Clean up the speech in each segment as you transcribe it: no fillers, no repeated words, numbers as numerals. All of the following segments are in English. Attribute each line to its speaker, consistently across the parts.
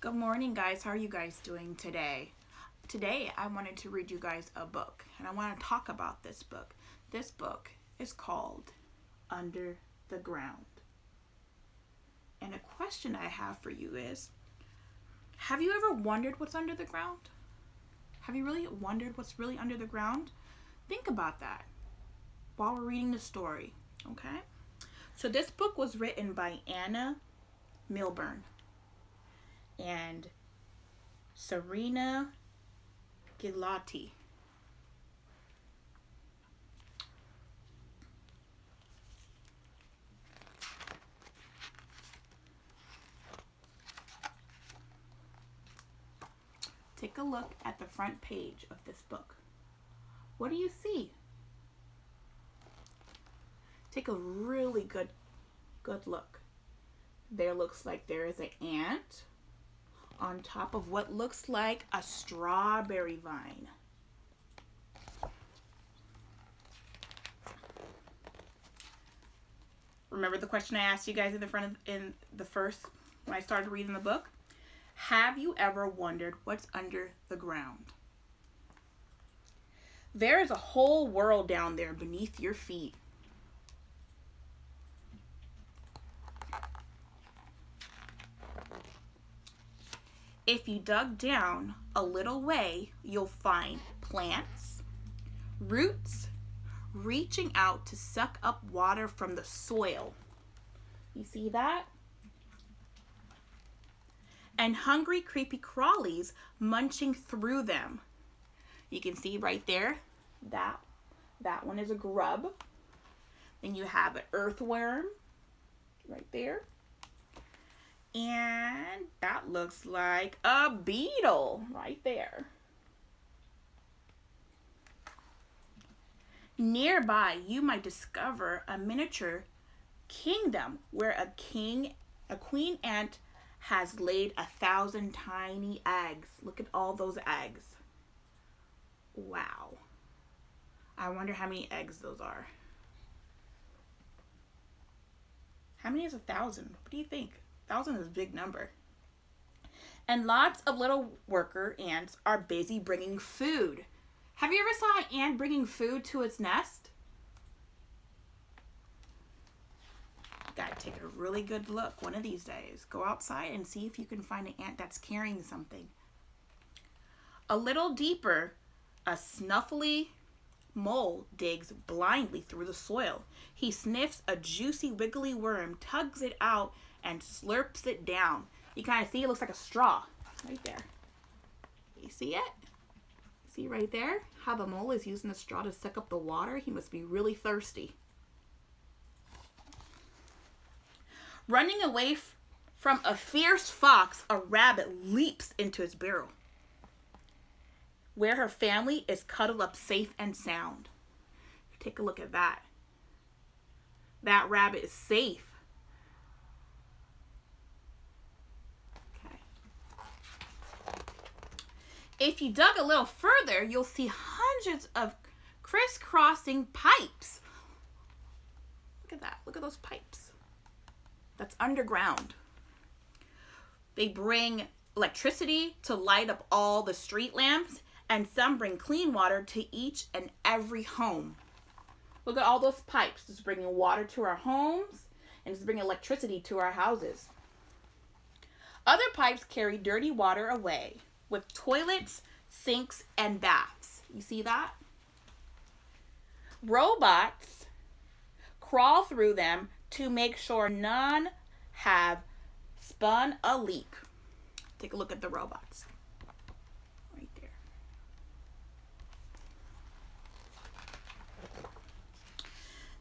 Speaker 1: Good morning, guys. How are you guys doing today? Today, I wanted to read you guys a book, and I want to talk about this book. This book is called Under the Ground. And a question I have for you is, have you ever wondered what's under the ground? Have you really wondered what's really under the ground? Think about that while we're reading the story, okay? So this book was written by Anna Milburn and Serena Ghilotti. Take a look at the front page of this book. What do you see? Take a really good look. There looks like there is an ant on top of what looks like a strawberry vine. Remember the question I asked you guys in the first when I started reading the book? Have you ever wondered what's under the ground? There is a whole world down there beneath your feet. If you dug down a little way, you'll find plants, roots, reaching out to suck up water from the soil. You see that? And hungry, creepy crawlies munching through them. You can see right there, that one is a grub. Then you have an earthworm right there. And that looks like a beetle right there. Nearby, you might discover a miniature kingdom where a queen ant has laid 1,000 tiny eggs. Look at all those eggs. Wow. I wonder how many eggs those are. How many is 1,000? What do you think? 1,000 is a big number. And lots of little worker ants are busy bringing food. Have you ever saw an ant bringing food to its nest? You gotta take a really good look one of these days. Go outside and see if you can find an ant that's carrying something. A little deeper, a snuffly mole digs blindly through the soil. He sniffs a juicy, wiggly worm, tugs it out, and slurps it down. You kind of see it looks like a straw right there. You see it? See right there how the mole is using the straw to suck up the water? He must be really thirsty. Running away from a fierce fox, a rabbit leaps into its burrow, where her family is cuddled up safe and sound. Take a look at that. That rabbit is safe. If you dug a little further, you'll see hundreds of crisscrossing pipes. Look at that. Look at those pipes. That's underground. They bring electricity to light up all the street lamps, and some bring clean water to each and every home. Look at all those pipes. It's bringing water to our homes, and it's bringing electricity to our houses. Other pipes carry dirty water away, with toilets, sinks, and baths. You see that? Robots crawl through them to make sure none have spun a leak. Take a look at the robots. Right there.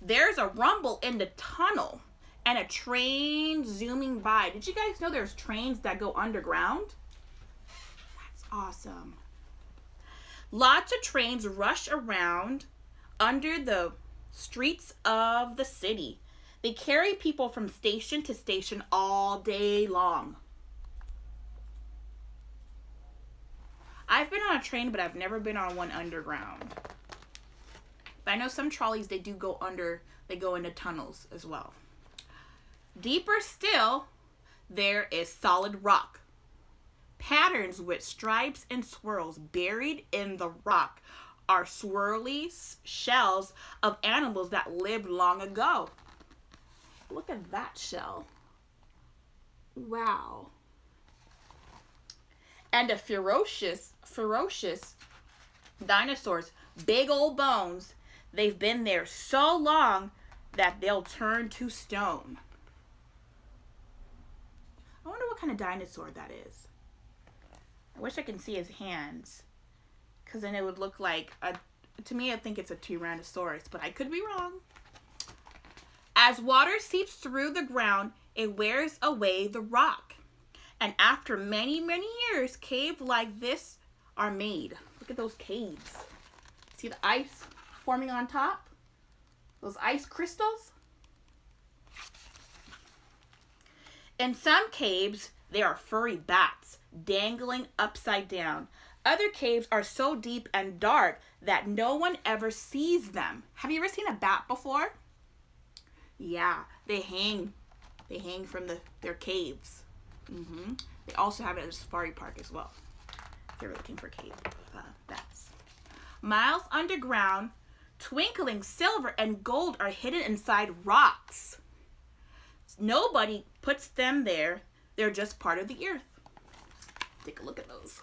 Speaker 1: There's a rumble in the tunnel and a train zooming by. Did you guys know there's trains that go underground? Awesome. Lots of trains rush around under the streets of the city. They carry people from station to station all day long. I've been on a train, but I've never been on one underground. But I know some trolleys, they go into tunnels as well. Deeper still, there is solid rock. Patterns with stripes and swirls buried in the rock are swirly shells of animals that lived long ago. Look at that shell. Wow. And a ferocious dinosaurs, big old bones. They've been there so long that they'll turn to stone. I wonder what kind of dinosaur that is. I wish I can see his hands, because then it would look like to me I think it's a Tyrannosaurus, but I could be wrong. As water seeps through the ground, it wears away the rock. And after many, many years, caves like this are made. Look at those caves. See the ice forming on top? Those ice crystals? In some caves, there are furry bats dangling upside down. Other caves are so deep and dark that no one ever sees them. Have you ever seen a bat before? Yeah, they hang from their caves. They also have it at a safari park as well, if you're looking for cave bats. Miles underground, twinkling silver and gold are hidden inside rocks. Nobody puts them there. They're just part of the earth. Take a look at those.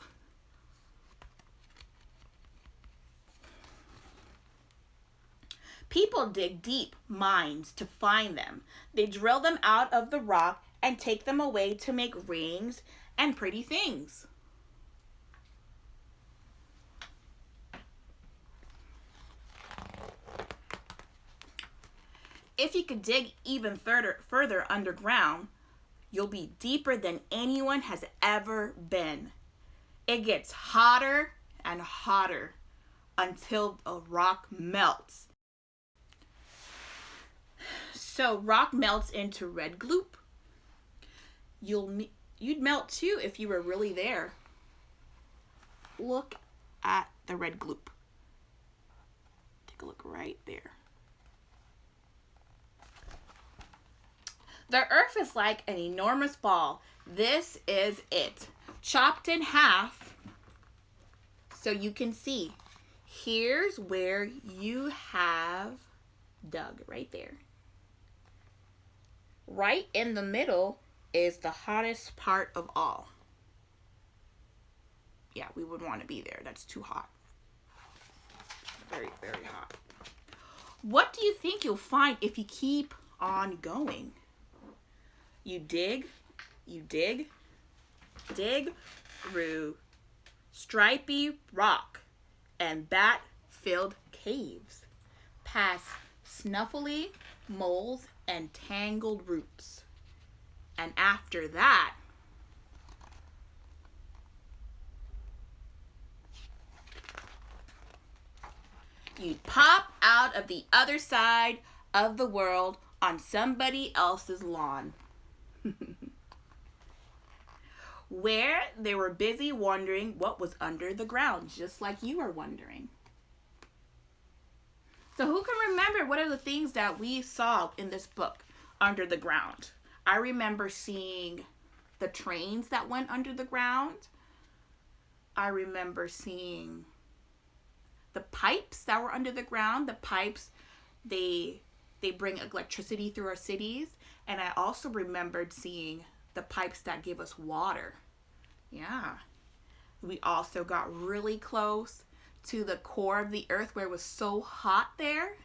Speaker 1: People dig deep mines to find them. They drill them out of the rock and take them away to make rings and pretty things. If you could dig even further underground, you'll be deeper than anyone has ever been. It gets hotter and hotter until a rock melts. So rock melts into red gloop. You'd melt too if you were really there. Look at the red gloop. Take a look right there. The earth is like an enormous ball. This is it. Chopped in half so you can see. Here's where you have dug, right there. Right in the middle is the hottest part of all. Yeah, we would want to be there. That's too hot. Very, very hot. What do you think you'll find if you keep on going? You dig through stripy rock and bat-filled caves, past snuffly moles and tangled roots. And after that, you'd pop out of the other side of the world on somebody else's lawn. Where they were busy wondering what was under the ground, just like you are wondering. So who can remember what are the things that we saw in this book under the ground? I remember seeing the trains that went under the ground. I remember seeing the pipes that were under the ground. The pipes, they bring electricity through our cities. And I also remembered seeing the pipes that give us water. Yeah. We also got really close to the core of the earth where it was so hot there.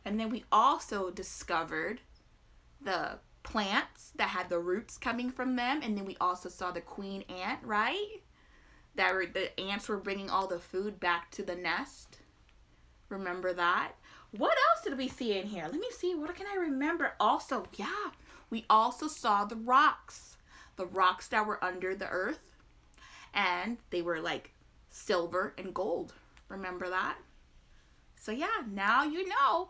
Speaker 1: And then we also discovered the plants that had the roots coming from them. And then we also saw the queen ant, right? The ants were bringing all the food back to the nest. Remember that? What else did we see in here? Let me see. What can I remember? Also, yeah, we also saw the rocks that were under the earth. And they were like silver and gold. Remember that? So yeah, now you know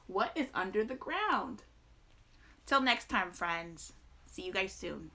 Speaker 1: what is under the ground. Till next time, friends. See you guys soon.